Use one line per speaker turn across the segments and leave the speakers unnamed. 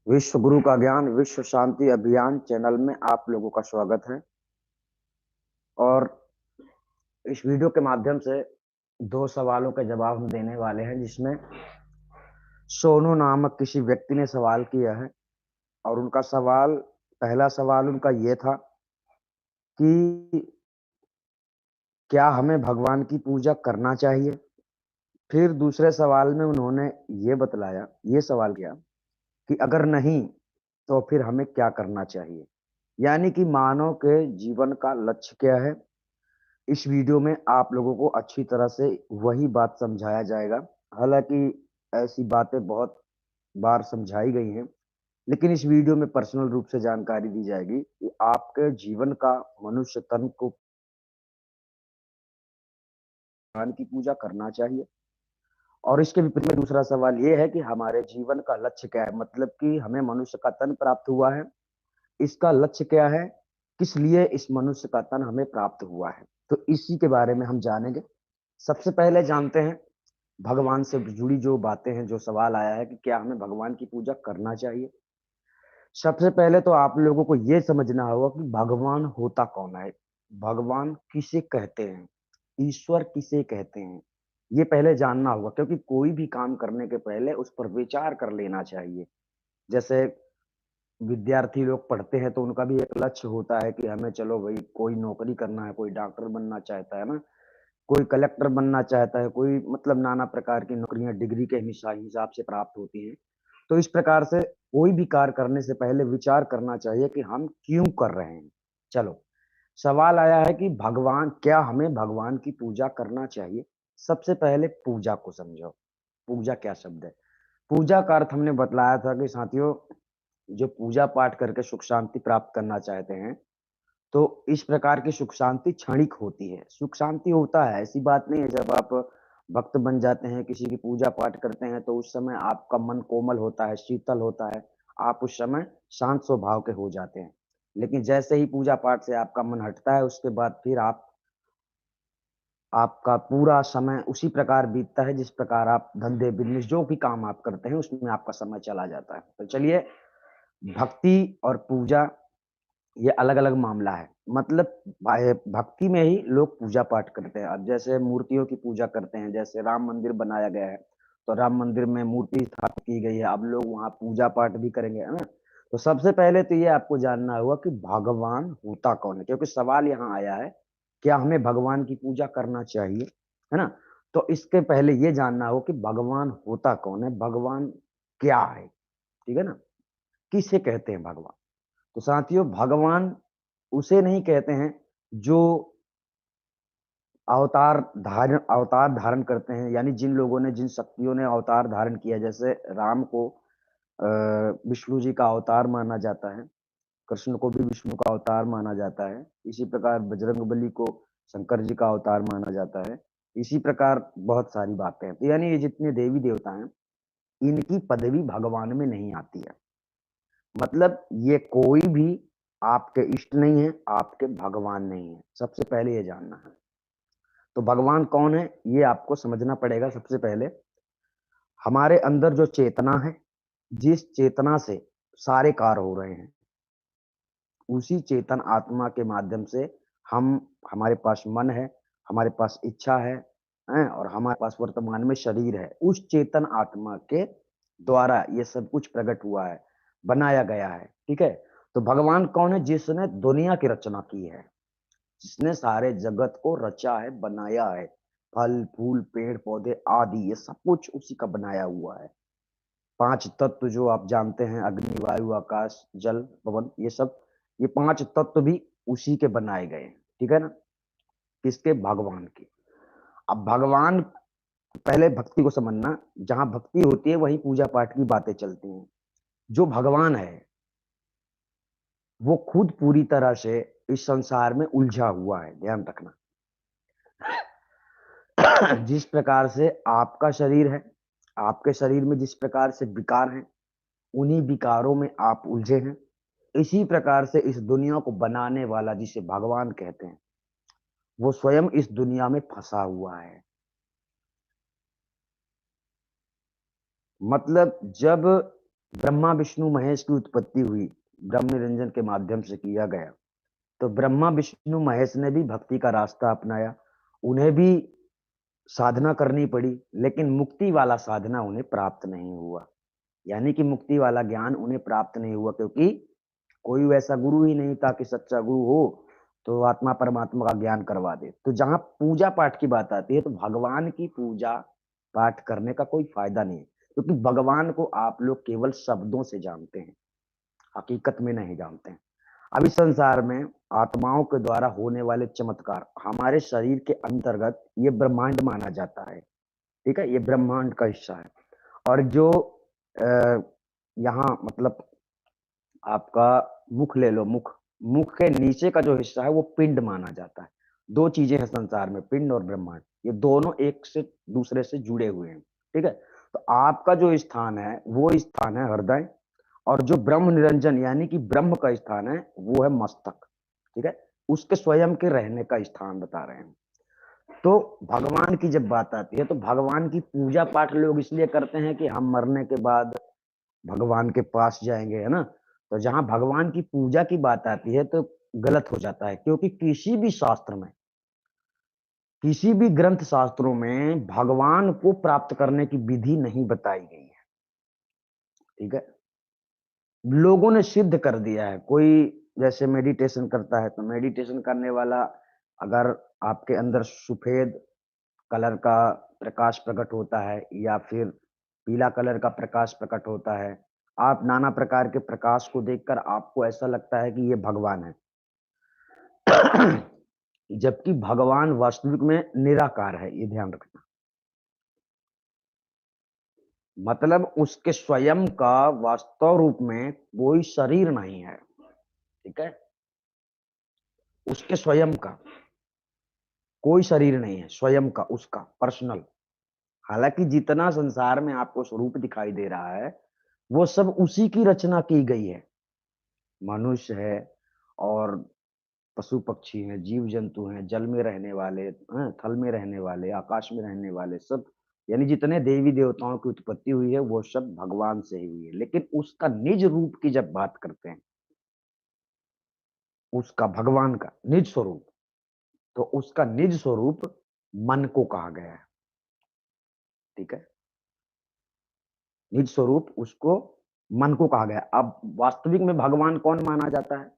विश्व गुरु का ज्ञान विश्व शांति अभियान चैनल में आप लोगों का स्वागत है। और इस वीडियो के माध्यम से दो सवालों के जवाब हम देने वाले हैं, जिसमें सोनू नामक किसी व्यक्ति ने सवाल किया है। और उनका सवाल, पहला सवाल उनका ये था कि क्या हमें भगवान की पूजा करना चाहिए। फिर दूसरे सवाल में उन्होंने ये सवाल किया कि अगर नहीं तो फिर हमें क्या करना चाहिए, यानी कि मानव के जीवन का लक्ष्य क्या है। इस वीडियो में आप लोगों को अच्छी तरह से वही बात समझाया जाएगा। हालांकि ऐसी बातें बहुत बार समझाई गई हैं, लेकिन इस वीडियो में पर्सनल रूप से जानकारी दी जाएगी कि आपके जीवन का मनुष्य तन को भगवान की पूजा करना चाहिए। और इसके विपरीत में दूसरा सवाल ये है कि हमारे जीवन का लक्ष्य क्या है, मतलब कि हमें मनुष्य का तन प्राप्त हुआ है, इसका लक्ष्य क्या है, किस लिए इस मनुष्य का तन हमें प्राप्त हुआ है। तो इसी के बारे में हम जानेंगे। सबसे पहले जानते हैं भगवान से जुड़ी जो बातें हैं। जो सवाल आया है कि क्या हमें भगवान की पूजा करना चाहिए। सबसे पहले तो आप लोगों को यह समझना होगा कि भगवान होता कौन है, भगवान किसे कहते हैं, ईश्वर किसे कहते हैं। ये पहले जानना होगा, क्योंकि कोई भी काम करने के पहले उस पर विचार कर लेना चाहिए। जैसे विद्यार्थी लोग पढ़ते हैं तो उनका भी एक लक्ष्य होता है कि हमें, चलो भाई, कोई नौकरी करना है, कोई डॉक्टर बनना चाहता है ना, कोई कलेक्टर बनना चाहता है, कोई मतलब नाना प्रकार की नौकरियां डिग्री के हिसाब से प्राप्त होती हैं। तो इस प्रकार से कोई भी कार्य करने से पहले विचार करना चाहिए कि हम क्यों कर रहे हैं। चलो, सवाल आया है कि भगवान, क्या हमें भगवान की पूजा करना चाहिए। सबसे पहले पूजा को समझो। पूजा क्या शब्द है। पूजा का अर्थ हमने बतलाया था कि साथियों, जो पूजा पाठ करके सुख शांति प्राप्त करना चाहते हैं, तो इस प्रकार की सुख शांति क्षणिक होती है। सुख शांति होता है, ऐसी बात नहीं है। जब आप भक्त बन जाते हैं, किसी की पूजा पाठ करते हैं, तो उस समय आपका मन कोमल होता है, शीतल होता है, आप उस समय शांत स्वभाव के हो जाते हैं। लेकिन जैसे ही पूजा पाठ से आपका मन हटता है, उसके बाद फिर आपका पूरा समय उसी प्रकार बीतता है जिस प्रकार आप धंधे बिजनेस जो भी काम आप करते हैं उसमें आपका समय चला जाता है। तो चलिए, भक्ति और पूजा ये अलग-अलग मामला है। मतलब भक्ति में ही लोग पूजा पाठ करते हैं। अब जैसे मूर्तियों की पूजा करते हैं, जैसे राम मंदिर बनाया गया है, तो राम मंदिर में मूर्ति स्थापित की गई है, अब लोग वहाँ पूजा पाठ भी करेंगे, है ना? तो सबसे पहले तो ये आपको जानना होगा कि भगवान होता कौन है, क्योंकि सवाल यहाँ आया है, क्या हमें भगवान की पूजा करना चाहिए, है ना? तो इसके पहले ये जानना होगा कि भगवान होता कौन है, भगवान क्या है, ठीक है ना? किसे कहते हैं भगवान? तो साथियों, भगवान उसे नहीं कहते हैं जो अवतार धारण करते हैं, यानी जिन लोगों ने, जिन शक्तियों ने अवतार धारण किया। जैसे राम को विष्णु जी का अवतार माना जाता है, कृष्ण को भी विष्णु का अवतार माना जाता है। इसी प्रकार बजरंगबली को शंकर जी का अवतार माना जाता है। इसी प्रकार बहुत सारी बातें हैं। तो यानी ये जितने देवी देवता हैं, इनकी पदवी भगवान में नहीं आती है। मतलब ये कोई भी आपके इष्ट नहीं है, आपके भगवान नहीं है। सबसे पहले ये जानना है। तो भगवान कौन है, ये आपको समझना पड़ेगा। सबसे पहले हमारे अंदर जो चेतना है, जिस चेतना से सारे कार्य हो रहे हैं, उसी चेतन आत्मा के माध्यम से हम, हमारे पास मन है, हमारे पास इच्छा है, और हमारे पास वर्तमान में शरीर है। उस चेतन आत्मा के द्वारा ये सब कुछ प्रकट हुआ है, बनाया गया है, ठीक है। तो भगवान कौन है? जिसने दुनिया की रचना की है, जिसने सारे जगत को रचा है, बनाया है। फल फूल पेड़ पौधे आदि ये सब कुछ उसी का बनाया हुआ है। पांच तत्व जो आप जानते हैं, अग्नि वायु आकाश जल पवन, ये सब, ये पांच तत्व भी उसी के बनाए गए हैं, ठीक है ना? किसके? भगवान के। अब भगवान, पहले भक्ति को समझना। जहां भक्ति होती है वहीं पूजा पाठ की बातें चलती हैं। जो भगवान है वो खुद पूरी तरह से इस संसार में उलझा हुआ है, ध्यान रखना। जिस प्रकार से आपका शरीर है, आपके शरीर में जिस प्रकार से विकार हैं, उन्हीं विकारों में आप उलझे हैं। इसी प्रकार से इस दुनिया को बनाने वाला, जिसे भगवान कहते हैं, वो स्वयं इस दुनिया में फंसा हुआ है। मतलब जब ब्रह्मा विष्णु महेश की उत्पत्ति हुई, ब्रह्म निरंजन के माध्यम से किया गया। तो ब्रह्मा विष्णु महेश ने भी भक्ति का रास्ता अपनाया, उन्हें भी साधना करनी पड़ी, लेकिन मुक्ति वाला साधना उन्हें प्राप्त नहीं हुआ। यानी कि मुक्ति वाला ज्ञान उन्हें प्राप्त नहीं हुआ, क्योंकि कोई वैसा गुरु ही नहीं था कि सच्चा गुरु हो तो आत्मा परमात्मा का ज्ञान करवा दे। तो जहां पूजा पाठ की बात आती है, तो भगवान की पूजा पाठ करने का कोई फायदा नहीं है, क्योंकि भगवान को आप लोग केवल शब्दों से जानते हैं, हकीकत में नहीं जानते हैं। अब इस संसार में आत्माओं के द्वारा होने वाले चमत्कार हमारे शरीर के अंतर्गत ये ब्रह्मांड माना जाता है। ठीक है, ये ब्रह्मांड का हिस्सा है। और जो यहाँ मतलब आपका मुख ले लो, मुख मुख के नीचे का जो हिस्सा है वो पिंड माना जाता है। दो चीजें हैं संसार में, पिंड और ब्रह्मांड, ये दोनों एक से दूसरे से जुड़े हुए हैं। ठीक है, तो आपका जो स्थान है वो स्थान है हृदय, और जो ब्रह्म निरंजन यानी कि ब्रह्म का स्थान है वो है मस्तक। ठीक है, उसके स्वयं के रहने का स्थान बता रहे हैं। तो भगवान की जब बात आती है, तो भगवान की पूजा पाठ लोग इसलिए करते हैं कि हम मरने के बाद भगवान के पास जाएंगे, है ना। तो जहां भगवान की पूजा की बात आती है तो गलत हो जाता है, क्योंकि किसी भी शास्त्र में, किसी भी ग्रंथ शास्त्रों में भगवान को प्राप्त करने की विधि नहीं बताई गई है। ठीक है, लोगों ने सिद्ध कर दिया है। कोई जैसे मेडिटेशन करता है, तो मेडिटेशन करने वाला अगर आपके अंदर सफेद कलर का प्रकाश प्रकट होता है या फिर पीला कलर का प्रकाश प्रकट होता है, आप नाना प्रकार के प्रकाश को देखकर आपको ऐसा लगता है कि ये भगवान है। जबकि भगवान वास्तविक में निराकार है, ये ध्यान रखना। मतलब उसके स्वयं का वास्तव रूप में कोई शरीर नहीं है। ठीक है, उसके स्वयं का कोई शरीर नहीं है, स्वयं का उसका पर्सनल। हालांकि जितना संसार में आपको स्वरूप दिखाई दे रहा है वो सब उसी की रचना की गई है। मनुष्य है और पशु पक्षी हैं, जीव जंतु हैं, जल में रहने वाले, थल में रहने वाले, आकाश में रहने वाले सब, यानी जितने देवी देवताओं की उत्पत्ति हुई है वो सब भगवान से ही हुई है। लेकिन उसका निज रूप की जब बात करते हैं, उसका भगवान का निज स्वरूप, तो उसका निज स्वरूप मन को कहा गया है। ठीक है, निज स्वरूप उसको मन को कहा गया। अब वास्तविक में भगवान कौन माना जाता है?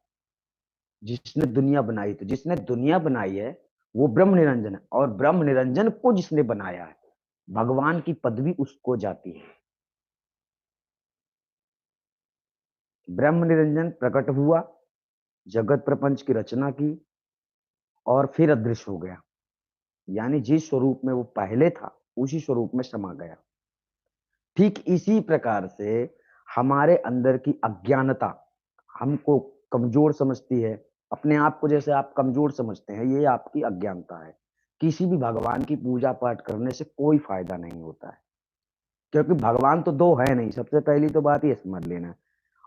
जिसने दुनिया बनाई। तो जिसने दुनिया बनाई है वो ब्रह्म निरंजन है, और ब्रह्म निरंजन को जिसने बनाया है, भगवान की पदवी उसको जाती है। ब्रह्म निरंजन प्रकट हुआ, जगत प्रपंच की रचना की और फिर अदृश्य हो गया। यानी जिस स्वरूप में वो पहले था उसी स्वरूप में समा गया। ठीक इसी प्रकार से हमारे अंदर की अज्ञानता हमको कमजोर समझती है। अपने आप को जैसे आप कमजोर समझते हैं, ये आपकी अज्ञानता है। किसी भी भगवान की पूजा पाठ करने से कोई फायदा नहीं होता है, क्योंकि भगवान तो दो है नहीं। सबसे पहली तो बात ये समझ लेना,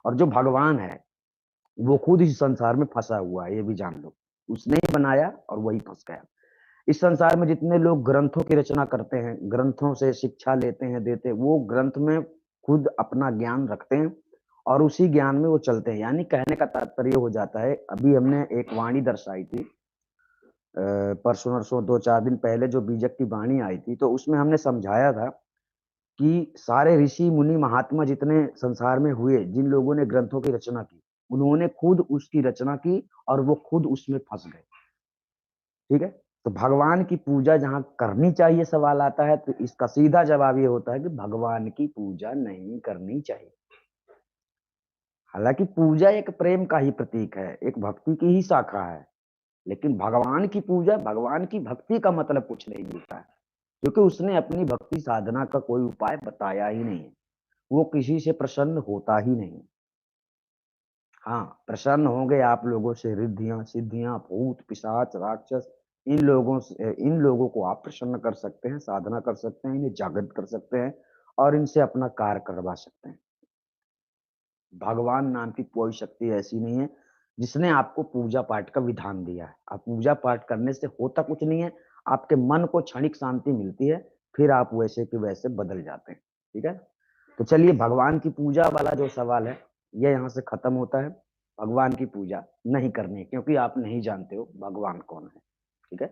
और जो भगवान है वो खुद इस संसार में फंसा हुआ है, ये भी जान लो। उसने ही बनाया और वही फंस गया। इस संसार में जितने लोग ग्रंथों की रचना करते हैं, ग्रंथों से शिक्षा लेते हैं, देते हैं, वो ग्रंथ में खुद अपना ज्ञान रखते हैं और उसी ज्ञान में वो चलते हैं। यानी कहने का तात्पर्य हो जाता है, अभी हमने एक वाणी दर्शाई थी परसों नरसों 2-4 दिन पहले, जो बीजक की वाणी आई थी, तो उसमें हमने समझाया था कि सारे ऋषि मुनि महात्मा जितने संसार में हुए, जिन लोगों ने ग्रंथों की रचना की, उन्होंने खुद उसकी रचना की और वो खुद उसमें फंस गए। ठीक है, तो भगवान की पूजा जहां करनी चाहिए सवाल आता है, तो इसका सीधा जवाब ये होता है कि भगवान की पूजा नहीं करनी चाहिए। हालांकि पूजा एक प्रेम का ही प्रतीक है, एक भक्ति की ही शाखा है, लेकिन भगवान की पूजा, भगवान की भक्ति का मतलब कुछ नहीं मिलता है, क्योंकि उसने अपनी भक्ति साधना का कोई उपाय बताया ही नहीं है। वो किसी से प्रसन्न होता ही नहीं। हाँ, प्रसन्न होंगे आप लोगों से रिद्धियां सिद्धियां, भूत पिशाच राक्षस, इन लोगों को आप प्रसन्न कर सकते हैं, साधना कर सकते हैं, इन्हें जागृत कर सकते हैं और इनसे अपना कार्य करवा सकते हैं। भगवान नाम की कोई शक्ति ऐसी नहीं है जिसने आपको पूजा पाठ का विधान दिया है। आप पूजा पाठ करने से होता कुछ नहीं है, आपके मन को क्षणिक शांति मिलती है, फिर आप वैसे के वैसे बदल जाते हैं। ठीक है, तो चलिए भगवान की पूजा वाला जो सवाल है ये यहाँ से खत्म होता है। भगवान की पूजा नहीं करनी है क्योंकि आप नहीं जानते हो भगवान कौन है। ठीक है।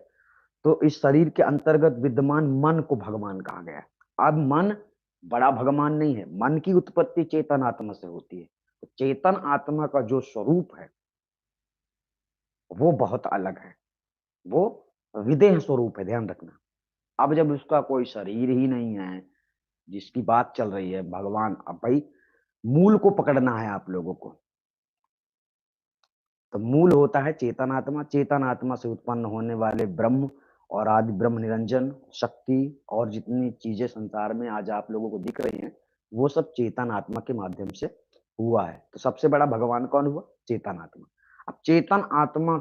तो इस शरीर के अंतर्गत विद्यमान मन को भगवान कहा गया है। अब मन बड़ा भगवान नहीं है। मन की उत्पत्ति चेतन आत्मा से होती है। तो चेतन आत्मा का जो स्वरूप है वो बहुत अलग है। वो विदेह स्वरूप है, ध्यान रखना। अब जब उसका कोई शरीर ही नहीं है, जिसकी बात चल रही है भगवान, अब भाई मूल को पकड़ना है आप लोगों को। तो मूल होता है चेतन आत्मा। चेतन आत्मा से उत्पन्न होने वाले ब्रह्म और आदि ब्रह्म निरंजन शक्ति और जितनी चीजें संसार में आज आप लोगों को दिख रही हैं वो सब चेतन आत्मा के माध्यम से हुआ है। तो सबसे बड़ा भगवान कौन हुआ? चेतन आत्मा। अब चेतन आत्मा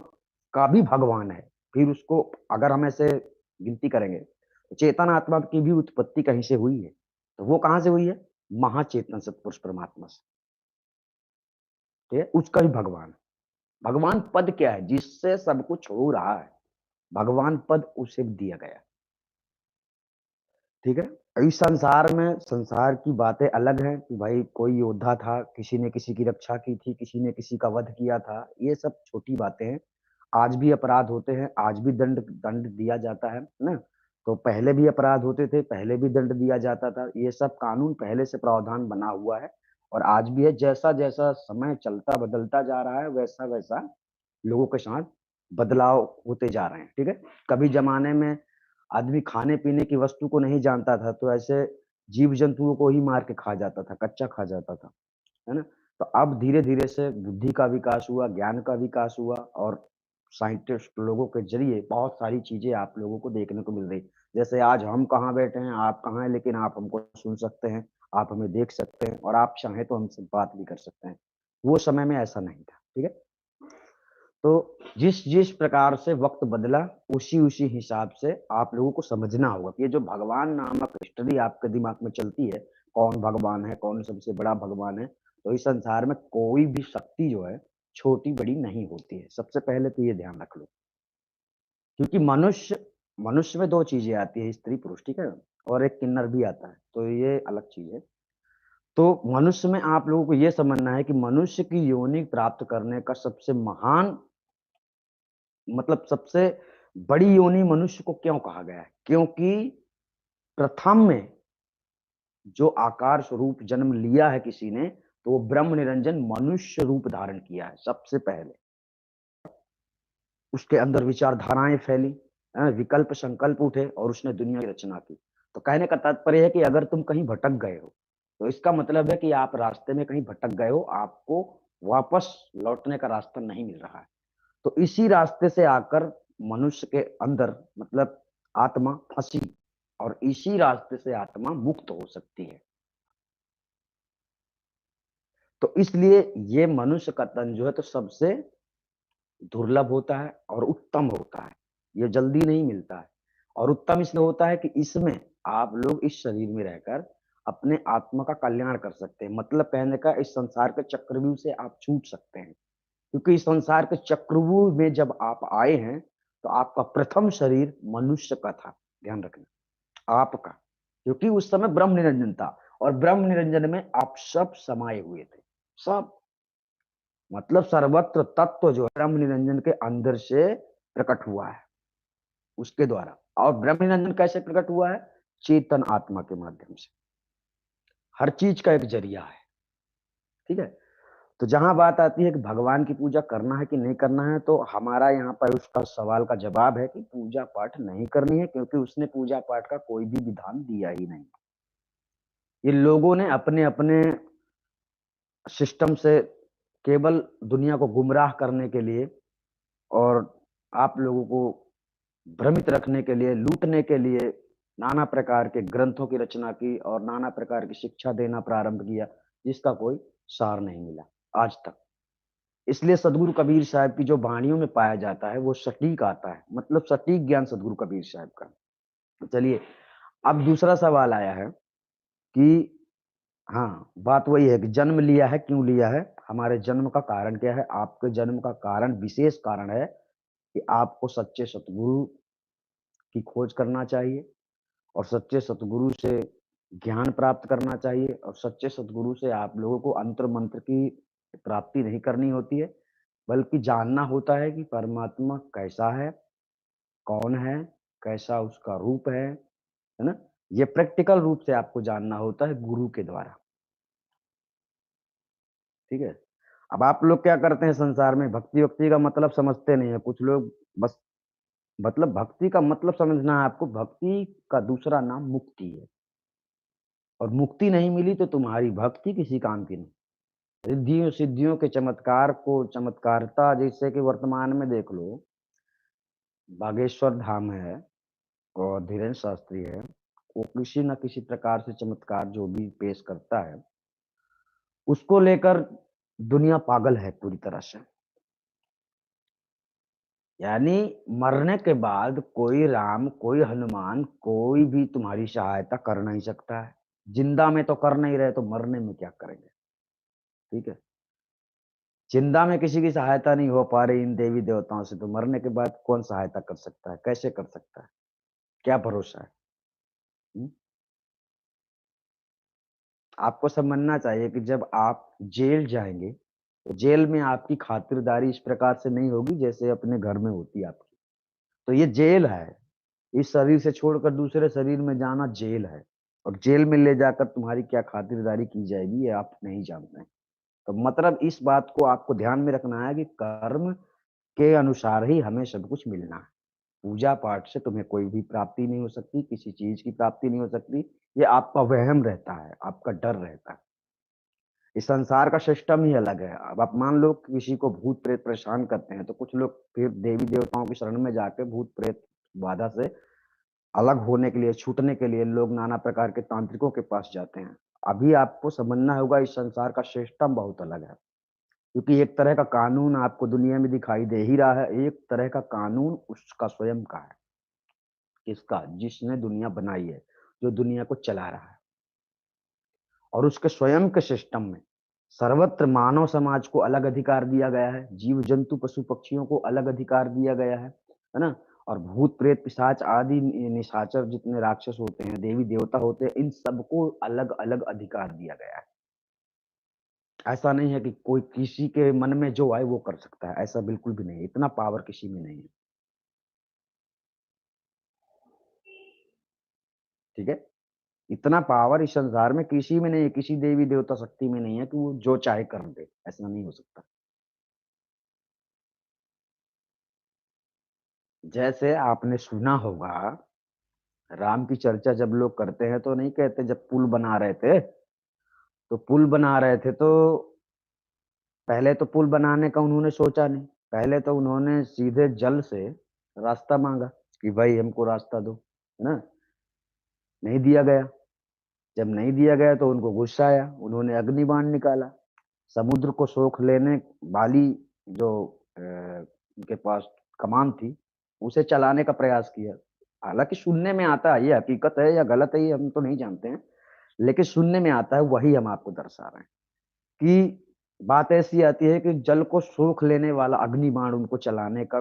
का भी भगवान है। फिर उसको अगर हम ऐसे गिनती करेंगे तो चेतन आत्मा की भी उत्पत्ति कहीं से हुई है। तो वो कहां से हुई है? महाचेतन सत्पुरुष परमात्मा से। ठीक है, उसका भी भगवान है। भगवान पद क्या है? जिससे सब कुछ हो रहा है, भगवान पद उसे दिया गया। ठीक है। इस संसार में संसार की बातें अलग हैं कि भाई कोई योद्धा था, किसी ने किसी की रक्षा की थी, किसी ने किसी का वध किया था, ये सब छोटी बातें हैं। आज भी अपराध होते हैं, आज भी दंड दंड दिया जाता है ना। तो पहले भी अपराध होते थे, पहले भी दंड दिया जाता था। ये सब कानून पहले से प्रावधान बना हुआ है और आज भी है। जैसा जैसा समय चलता बदलता जा रहा है वैसा वैसा लोगों के साथ बदलाव होते जा रहे हैं। ठीक है। कभी जमाने में आदमी खाने पीने की वस्तु को नहीं जानता था तो ऐसे जीव जंतुओं को ही मार के खा जाता था, कच्चा खा जाता था, है ना। तो अब धीरे धीरे से बुद्धि का विकास हुआ, ज्ञान का विकास हुआ और साइंटिस्ट लोगों के जरिए बहुत सारी चीजें आप लोगों को देखने को मिल रही। जैसे आज हम कहाँ बैठे हैं, आप कहाँ हैं, लेकिन आप हमको सुन सकते हैं, आप हमें देख सकते हैं और आप चाहें तो हमसे बात भी कर सकते हैं। वो समय में ऐसा नहीं था। ठीक है। तो जिस जिस प्रकार से वक्त बदला उसी उसी हिसाब से आप लोगों को समझना होगा कि ये जो भगवान नामक हिस्ट्री आपके दिमाग में चलती है, कौन भगवान है, कौन सबसे बड़ा भगवान है, तो इस संसार में कोई भी शक्ति जो है छोटी बड़ी नहीं होती है। सबसे पहले तो ये ध्यान रख लो। क्योंकि मनुष्य मनुष्य में दो चीजें आती है, स्त्री पुरुष, ठीक है, और एक किन्नर भी आता है, तो ये अलग चीज है। तो मनुष्य में आप लोगों को ये समझना है कि मनुष्य की योनि प्राप्त करने का सबसे महान मतलब सबसे बड़ी योनि मनुष्य को क्यों कहा गया है? क्योंकि प्रथम में जो आकार स्वरूप जन्म लिया है किसी ने, तो वो ब्रह्म निरंजन मनुष्य रूप धारण किया है सबसे पहले। उसके अंदर विचारधाराएं फैली, विकल्प संकल्प उठे और उसने दुनिया की रचना की। तो कहने का तात्पर्य है कि अगर तुम कहीं भटक गए हो तो इसका मतलब है कि आप रास्ते में कहीं भटक गए हो, आपको वापस लौटने का रास्ता नहीं मिल रहा है। तो इसी रास्ते से आकर मनुष्य के अंदर मतलब आत्मा फंसी और इसी रास्ते से आत्मा मुक्त हो सकती है। तो इसलिए ये मनुष्य का तन जो है तो सबसे दुर्लभ होता है और उत्तम होता है। ये जल्दी नहीं मिलता है और उत्तम इसलिए होता है कि इसमें आप लोग इस शरीर में रहकर अपने आत्मा का कल्याण कर सकते हैं। मतलब कहने का इस संसार के चक्रव्यूह से आप छूट सकते हैं। क्योंकि इस संसार के चक्रव्यूह में जब आप आए हैं तो आपका प्रथम शरीर मनुष्य का था, ध्यान रखना, आपका। क्योंकि उस समय ब्रह्म निरंजन था और ब्रह्म निरंजन में आप सब समाये हुए थे। सब मतलब सर्वत्र तत्व जो है ब्रह्म निरंजन के अंदर से प्रकट हुआ है उसके द्वारा। और ब्रह्म निरंजन कैसे प्रकट हुआ है? चेतन आत्मा के माध्यम से। हर चीज का एक जरिया है। ठीक है। तो जहां बात आती है कि भगवान की पूजा करना है कि नहीं करना है, तो हमारा यहाँ पर उसका सवाल का जवाब है कि पूजा पाठ नहीं करनी है क्योंकि उसने पूजा पाठ का कोई भी विधान दिया ही नहीं। ये लोगों ने अपने अपने सिस्टम से केवल दुनिया को गुमराह करने के लिए और आप लोगों को भ्रमित रखने के लिए, लूटने के लिए नाना प्रकार के ग्रंथों की रचना की और नाना प्रकार की शिक्षा देना प्रारंभ किया, जिसका कोई सार नहीं मिला आज तक। इसलिए सदगुरु कबीर साहब की जो वाणियों में पाया जाता है वो सटीक आता है, मतलब सटीक ज्ञान सदगुरु कबीर साहब का। तो चलिए, अब दूसरा सवाल आया है कि हाँ, बात वही है कि जन्म लिया है, क्यों लिया है? हमारे जन्म का कारण क्या है? आपके जन्म का कारण, विशेष कारण है कि आपको सच्चे सतगुरु की खोज करना चाहिए और सच्चे सतगुरु से ज्ञान प्राप्त करना चाहिए और सच्चे सद्गुरु से आप लोगों को अंतर मंत्र की प्राप्ति नहीं करनी होती है, बल्कि जानना होता है कि परमात्मा कैसा है, कौन है, कैसा उसका रूप है ना? ये प्रैक्टिकल रूप से आपको जानना होता है गुरु के द्वारा, ठीक है? अब आप लोग क्या करते हैं संसार में भक्ति-वक्ति का मतलब समझते नहीं है। कुछ लोग बस मतलब भक्ति का मतलब समझना है आपको, भक्ति का दूसरा नाम मुक्ति है और मुक्ति नहीं मिली तो तुम्हारी भक्ति किसी काम की नहीं। रिद्धियों-सिद्धियों के चमत्कार को चमत्कारिता जैसे कि वर्तमान में देख लो, बागेश्वर धाम है और धीरेन्द्र शास्त्री है, वो किसी न किसी प्रकार से चमत्कार जो भी पेश करता है, उसको लेकर दुनिया पागल है पूरी तरह से। यानी मरने के बाद कोई राम, कोई हनुमान, कोई भी तुम्हारी सहायता कर नहीं सकता है। जिंदा में तो कर नहीं रहे तो मरने में क्या करेंगे, ठीक है? जिंदा में किसी की सहायता नहीं हो पा रही इन देवी-देवताओं से, तो मरने के बाद कौन सहायता कर सकता है? कैसे कर सकता है? क्या भरोसा है? हुँ? आपको समझना चाहिए कि जब आप जेल जाएँगे, तो जेल में आपकी खातिरदारी इस प्रकार से नहीं होगी जैसे अपने घर में होती है आपकी। तो ये जेल है। इस शरीर से छोड़कर दूसरे शरीर में जाना जेल है और जेल में ले जाकर तुम्हारी क्या खातिरदारी की जाएगी, ये आप नहीं जानते हैं। तो मतलब इस बात को आपको ध्यान में रखना है कि कर्म के अनुसार ही हमें सब कुछ मिलना है। पूजा-पाठ से तुम्हें कोई भी प्राप्ति नहीं हो सकती, किसी चीज़ की प्राप्ति नहीं हो सकती। ये आपका वहम रहता है, आपका डर रहता है। इस संसार का सिस्टम ही अलग है। अब आप मान लो किसी को भूत-प्रेत परेशान करते हैं, तो कुछ लोग फिर देवी-देवताओं की शरण में जाके भूत-प्रेत बाधा से अलग होने के लिए, छूटने के लिए लोग नाना प्रकार के तांत्रिकों के पास जाते हैं। अभी आपको समझना होगा इस संसार का सिस्टम बहुत अलग है। क्योंकि एक तरह का कानून आपको दुनिया में दिखाई दे ही रहा है, एक तरह का कानून उसका स्वयं का है। किसका? जिसने दुनिया बनाई है, जो दुनिया को चला रहा है। और उसके स्वयं के सिस्टम में सर्वत्र मानव समाज को अलग अधिकार दिया गया है, जीव-जंतु, पशु-पक्षियों को अलग अधिकार दिया गया है ना? और भूत-प्रेत, पिशाच आदि निशाचर जितने राक्षस होते हैं, देवी-देवता होते हैं, इन सबको अलग-अलग अधिकार दिया गया है। ऐसा नहीं है कि कोई किसी के मन में जो आए वो कर सकता है, ऐसा बिल्कुल भी नहीं है, इतना पावर किसी में नहीं है, ठीक है? इतना पावर इस संसार में किसी में नहीं है, किसी देवी-देवता शक्ति में नहीं है कि वो जो चाहे कर दे, ऐसा नहीं हो सकता। जैसे आपने सुना होगा, राम की चर्चा जब लोग करते हैं तो नहीं कहते जब पुल बना रहे थे, तो पुल बना रहे थे तो पहले तो पुल बनाने का उन्होंने सोचा नहीं। पहले तो उन्होंने सीधे जल से रास्ता माँगा कि भाई हमको रास्ता दो, है ना? नहीं दिया गया। जब नहीं दिया गया तो उनको गुस्सा आया, उन्होंने अग्निबाण निकाला। समुद्र को सोख लेने वाली जो उनके पास कमान थी, उसे चलाने का प्रयास किया। हालाँकि सुनने में आता है, ये हकीकत है या गलत है ये हम तो नहीं जानते हैं, लेकिन सुनने में आता है वही हम आपको दर्शा रहे हैं, कि बात ऐसी आती है कि जल को सोख लेने वाला अग्निबाण उनको चलाने का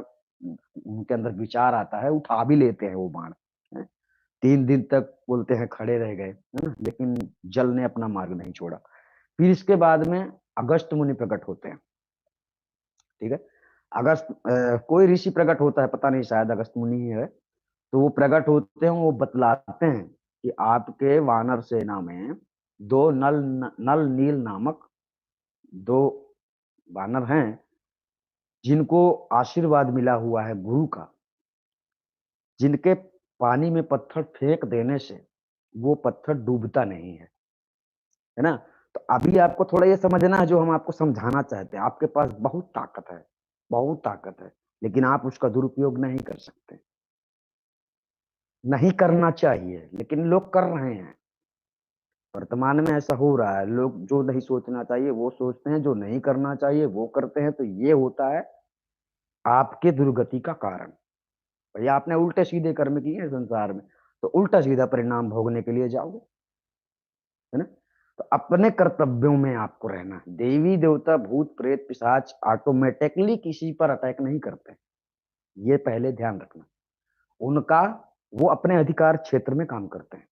उनके अंदर विचार आता है, उठा भी लेते हैं वो बाण, हैं। 3 दिन तक बोलते हैं खड़े रह गए, है ना? लेकिन जल ने अपना मार्ग नहीं छोड़ा। फिर इसके बाद में अगस्त्य मुनि प्रकट होते हैं, ठीक है? कोई ऋषि प्रकट होता है, पता नहीं शायद अगस्त्य मुनि ही है। तो वो प्रकट होते हैं, वो बतलाते हैं कि आपके वानर सेना में 2 नल नील नामक 2 वानर हैं, जिनको आशीर्वाद मिला हुआ है गुरु का, जिनके पानी में पत्थर फेंक देने से वो पत्थर डूबता नहीं है ना? तो अभी आपको थोड़ा ये समझना है जो हम आपको समझाना चाहते हैं। आपके पास बहुत ताकत है, लेकिन आप उसका दुरुपयोग नहीं कर सकते। नहीं करना चाहिए, लेकिन लोग कर रहे हैं। वर्तमान में ऐसा हो रहा है, लोग जो नहीं सोचना चाहिए वो सोचते हैं, जो नहीं करना चाहिए वो करते हैं, तो ये होता है आपके दुर्गति का कारण। भैया आपने उल्टे-सीधे कर्म किए हैं संसार में, तो उल्टा-सीधा परिणाम भोगने के लिए जाओगे, है ना? तो अपने कर्तव्यों में आपको रहना है। देवी-देवता, भूत-प्रेत, पिशाच ऑटोमैटिकली किसी पर अटैक नहीं करते, ये पहले ध्यान रखना। उनका वो अपने अधिकार क्षेत्र में काम करते हैं।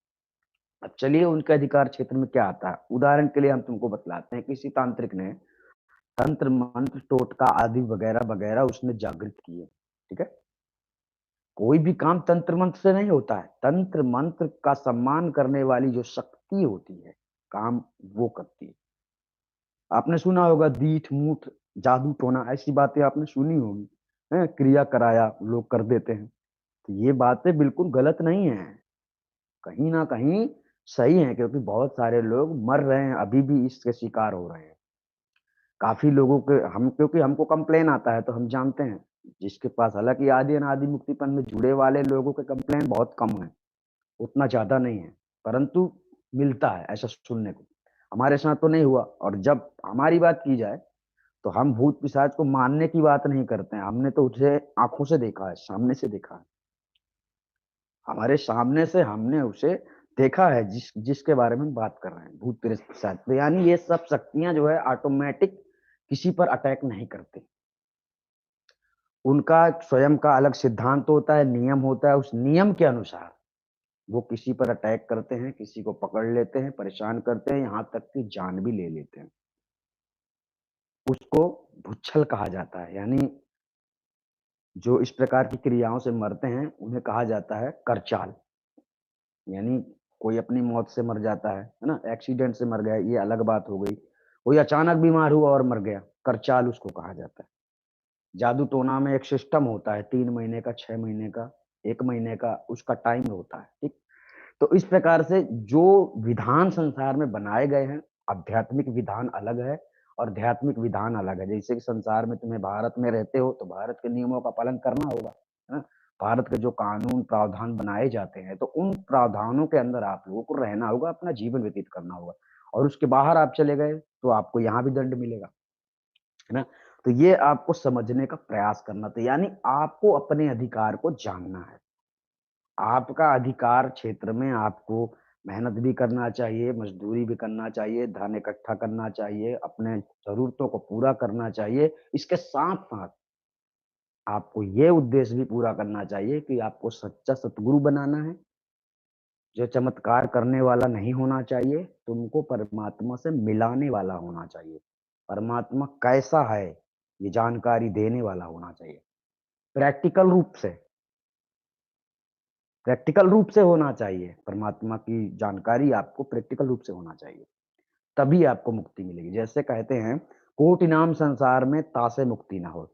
अब चलिए उनके अधिकार क्षेत्र में क्या आता है। उदाहरण के लिए हम तुमको बतलाते हैं, किसी तांत्रिक ने तंत्र मंत्र टोटका आदि वगैरह वगैरह उसने जागृत किए, ठीक है। कोई भी काम तंत्र मंत्र से नहीं होता है। तंत्र मंत्र का सम्मान करने वाली जो शक्ति होती है, काम वो करती है। आपने सुना होगा दीठ मूठ जादू टोना, ऐसी बातें आपने सुनी होगी, है क्रिया कराया लोग कर देते हैं। तो ये बातें बिल्कुल गलत नहीं है, कहीं ना कहीं सही है, क्योंकि बहुत सारे लोग मर रहे हैं, अभी भी इसके शिकार हो रहे हैं। काफी लोगों के हम, क्योंकि हमको कंप्लेन आता है तो हम जानते हैं, जिसके पास, हालांकि आदि अनादि मुक्तिपन में जुड़े वाले लोगों के कंप्लेन बहुत कम है, उतना ज्यादा नहीं है, परंतु मिलता है ऐसा सुनने को। हमारे साथ तो नहीं हुआ, और जब हमारी बात की जाए तो हम भूत पिशाच को मानने की बात नहीं करते हैं, हमने तो उसे आंखों से देखा है, सामने से देखा है, हमारे सामने से हमने उसे देखा है, जिसके बारे में बात कर रहे हैं, भूत प्रेत पिशाच। तो यानी ये सब शक्तियां जो है ऑटोमेटिक किसी पर अटैक नहीं करती, उनका स्वयं का अलग सिद्धांत होता है, नियम होता है, उस नियम के अनुसार वो किसी पर अटैक करते हैं, किसी को पकड़ लेते हैं, परेशान करते हैं, यहाँ तक कि जान भी ले लेते हैं। उसको भुच्छल कहा जाता है, यानी जो इस प्रकार की क्रियाओं से मरते हैं उन्हें कहा जाता है करचाल। यानी कोई अपनी मौत से मर जाता है ना, एक्सीडेंट से मर गया, ये अलग बात हो गई। कोई अचानक बीमार हुआ और मर गया, करचाल उसको कहा जाता है। जादू टोना में एक सिस्टम होता है, 3 महीने का, 6 महीने का, 1 महीने का उसका टाइम होता है, ठीक। तो इस प्रकार से जो विधान संसार में बनाए गए हैं, आध्यात्मिक विधान अलग है और ध्यात्मिक विधान अलग है। जैसे कि संसार में तुम्हें भारत में रहते हो तो भारत के नियमों का पालन करना होगा, है ना। भारत के जो कानून प्रावधान बनाए जाते हैं तो उन प्रावधानों के अंदर आप लोगों को रहना होगा, अपना जीवन व्यतीत करना होगा, और उसके बाहर आप चले गए तो आपको यहाँ भी दंड मिलेगा, है ना। तो ये आपको समझने का प्रयास करना था, यानी आपको अपने अधिकार को जानना है। आपका अधिकार क्षेत्र में आपको मेहनत भी करना चाहिए, मजदूरी भी करना चाहिए, धन इकट्ठा करना चाहिए, अपने ज़रूरतों को पूरा करना चाहिए। इसके साथ-साथ आपको ये उद्देश्य भी पूरा करना चाहिए कि आपको सच्चा सतगुरु बनाना है, जो चमत्कार करने वाला नहीं होना चाहिए, तुमको परमात्मा से मिलाने वाला होना चाहिए। परमात्मा कैसा है, ये जानकारी देने वाला होना चाहिए। प्रैक्टिकल रूप से प्रैक्टिकल रूप से होना चाहिए, परमात्मा की जानकारी आपको प्रैक्टिकल रूप से होना चाहिए, तभी आपको मुक्ति मिलेगी। जैसे कहते हैं, कोटि नाम संसार में तासे मुक्ति ना हो,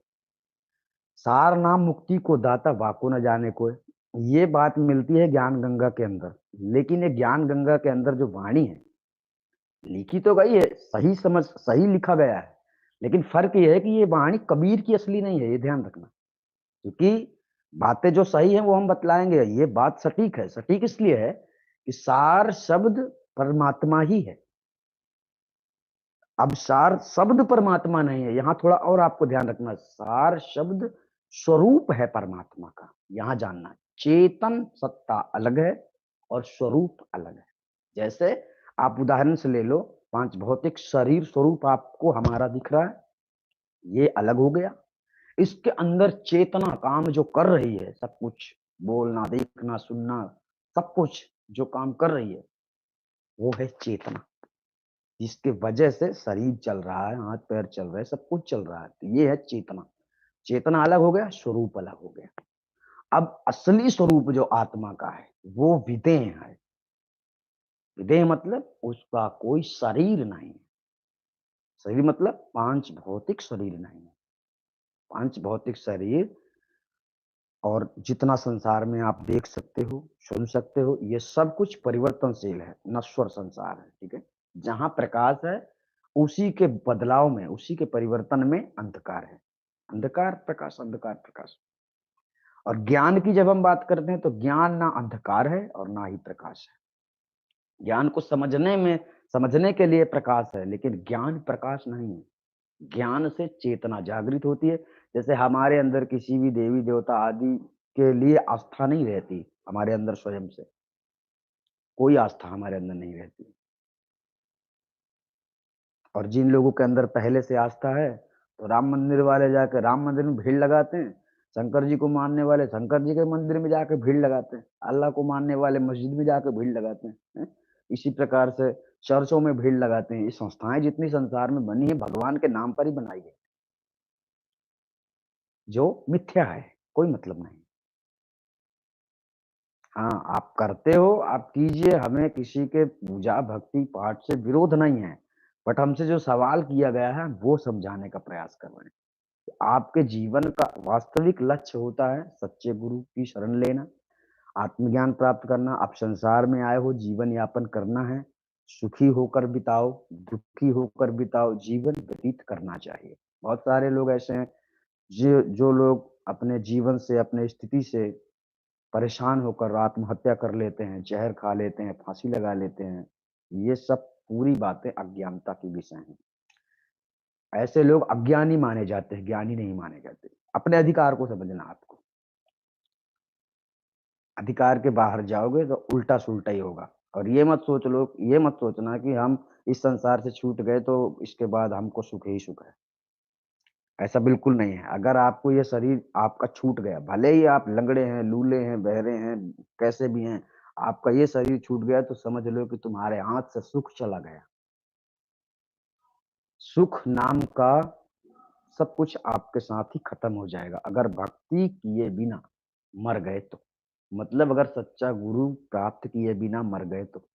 सार नाम मुक्ति को दाता वाको न जाने कोय। ये बात मिलती है ज्ञान गंगा के अंदर, लेकिन ये ज्ञान गंगा के अंदर जो वाणी है, लिखी तो गई है, सही समझ सही लिखा गया है, लेकिन फर्क ये है कि ये वाणी कबीर की असली नहीं है, ये ध्यान रखना। क्योंकि बातें जो सही है वो हम बतलाएंगे, ये बात सटीक है। सटीक इसलिए है कि सार शब्द परमात्मा ही है। अब सार शब्द परमात्मा नहीं है, यहां थोड़ा और आपको ध्यान रखना, सार शब्द स्वरूप है परमात्मा का, यहां जानना है। चेतन सत्ता अलग है और स्वरूप अलग है। जैसे आप उदाहरण से ले लो, पांच भौतिक शरीर स्वरूप आपको हमारा दिख रहा है, ये अलग हो गया। इसके अंदर चेतना काम जो कर रही है, सब कुछ बोलना, देखना, सुनना, सब कुछ जो काम कर रही है, वो है चेतना, जिसके वजह से शरीर चल रहा है, हाथ पैर चल रहे हैं, सब कुछ चल रहा है। तो ये है चेतना। चेतना अलग हो गया, स्वरूप अलग हो गया। अब असली स्वरूप जो आत्मा का है वो विदेह है। विदेह मतलब उसका कोई शरीर नहीं है। शरीर मतलब पांच भौतिक शरीर नहीं है। पांच भौतिक शरीर और जितना संसार में आप देख सकते हो, सुन सकते हो, ये सब कुछ परिवर्तनशील है, नश्वर संसार है, ठीक है। जहां प्रकाश है, उसी के बदलाव में, उसी के परिवर्तन में अंधकार है। अंधकार प्रकाश, अंधकार प्रकाश। और ज्ञान की जब हम बात करते हैं तो ज्ञान ना अंधकार है और ना ही प्रकाश है। ज्ञान को समझने में, समझने के लिए प्रकाश है, लेकिन ज्ञान प्रकाश नहीं है। ज्ञान से चेतना जागृत होती है। जैसे हमारे अंदर किसी भी देवी देवता आदि के लिए आस्था नहीं रहती, हमारे अंदर स्वयं से कोई आस्था हमारे अंदर नहीं रहती। और जिन लोगों के अंदर पहले से आस्था है, तो राम मंदिर वाले जाकर राम मंदिर में भीड़ लगाते हैं, शंकर जी को मानने वाले शंकर जी के मंदिर में जाकर भीड़ लगाते हैं, अल्लाह को मानने वाले मस्जिद में जाकर भीड़ लगाते हैं, हैं? इसी प्रकार से चर्चों में भीड़ लगाते हैं। ये संस्थाएँ जितनी संसार में बनी हैं, भगवान के नाम पर ही बनाई गई, जो मिथ्या है, कोई मतलब नहीं। हाँ, आप करते हो, आप कीजिए, हमें किसी के पूजा, भक्ति, पाठ से विरोध नहीं है। बट हमसे जो सवाल किया गया है, वो समझाने का प्रयास कर रहे हैं। आपके जीवन का वास्तविक लक्ष्य होता है सच्चे गुरु की शरण लेना, आत्मज्ञान प्राप्त करना। आप संसार में आए हो, जीवन यापन करना है, सुखी होकर बिताओ, दुखी होकर बिताओ, जीवन व्यतीत करना चाहिए। बहुत सारे लोग ऐसे हैं, जो लोग अपने जीवन से, अपने स्थिति से परेशान होकर आत्महत्या कर लेते हैं, जहर खा लेते हैं, फांसी लगा लेते हैं। ये सब पूरी बातें अज्ञानता की विषय हैं। ऐसे लोग अज्ञानी माने जाते हैं, ज्ञानी नहीं माने जाते। अपने अधिकार को समझना आपको। अधिकार के बाहर जाओगे तो उल्टा-सुल्टा ही होगा। और ये मत सोचना कि हम इस संसार से छूट गए तो इसके बाद हमको सुख ही सुख है। ऐसा बिल्कुल नहीं है। अगर आपको ये शरीर आपका छूट गया, भले ही आप लंगड़े हैं, लूले हैं, बहरे हैं, कैसे भी हैं, आपका ये शरीर छूट गया तो समझ लो कि तुम्हारे हाथ से सुख चला गया। सुख नाम का सब कुछ आपके साथ ही खत्म हो जाएगा, अगर भक्ति किए बिना मर गए तो। मतलब अगर सच्चा गुरु प्राप्त किए बिना मर गए तो।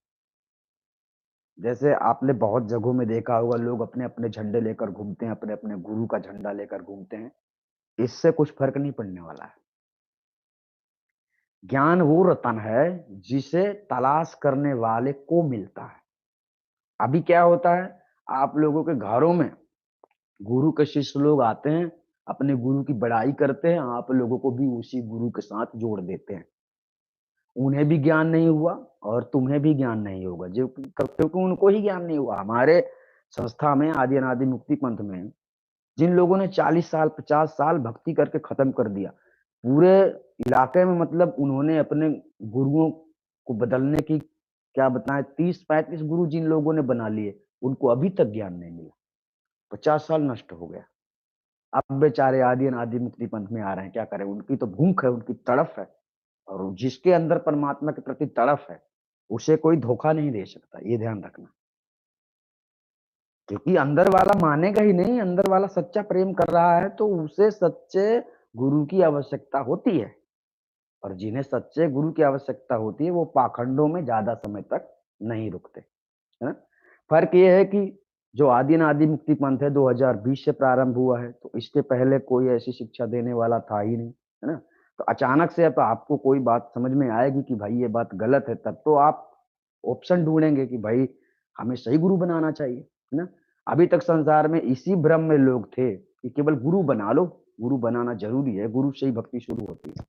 जैसे आपने बहुत जगहों में देखा होगा, लोग अपने-अपने झंडे लेकर घूमते हैं, अपने-अपने गुरु का झंडा लेकर घूमते हैं। इससे कुछ फ़र्क नहीं पड़ने वाला है। ज्ञान वो रतन है जिसे तलाश करने वाले को मिलता है। अभी क्या होता है, आप लोगों के घरों में गुरु के शिष्य लोग आते हैं, अपने गुरु की बड़ाई करते हैं, आप लोगों को भी उसी गुरु के साथ जोड़ देते हैं। उन्हें भी ज्ञान नहीं हुआ और तुम्हें भी ज्ञान नहीं होगा, जो क्योंकि उनको ही ज्ञान नहीं हुआ। हमारे संस्था में आदि अनादि मुक्ति पंथ में जिन लोगों ने 40 साल, 50 साल भक्ति करके खत्म कर दिया, पूरे इलाके में मतलब उन्होंने अपने गुरुओं को बदलने की क्या बताएँ 30-35 गुरु जिन लोगों ने बना लिए, उनको अभी तक ज्ञान नहीं मिला। 50 साल नष्ट हो गया। अब बेचारे आदि अनादि मुक्ति पंथ में आ रहे हैं, क्या करें? उनकी तो भूख है, उनकी तड़फ है और जिसके अंदर परमात्मा के प्रति तड़फ है, उसे कोई धोखा नहीं दे सकता, ये ध्यान रखना। क्योंकि अंदर वाला मानेगा ही नहीं, अंदर वाला सच्चा प्रेम कर रहा है तो उसे सच्चे गुरु की आवश्यकता होती है। और जिन्हें सच्चे गुरु की आवश्यकता होती है, वो पाखंडों में ज़्यादा समय तक नहीं रुकते, है ना? फ़र्क ये है कि जो आदि अनादि मुक्ति पंथ है 2020 से प्रारंभ हुआ है, तो इसके पहले कोई ऐसी शिक्षा देने वाला था ही नहीं, है ना? तो अचानक से अब आपको कोई बात समझ में आएगी कि भाई ये बात गलत है, तब तो आप ऑप्शन ढूँढेंगे कि भाई हमें सही गुरु बनाना चाहिए, है ना? अभी तक संसार में इसी भ्रम में लोग थे कि केवल गुरु बना लो, गुरु बनाना ज़रूरी है, गुरु से ही भक्ति शुरू होती है।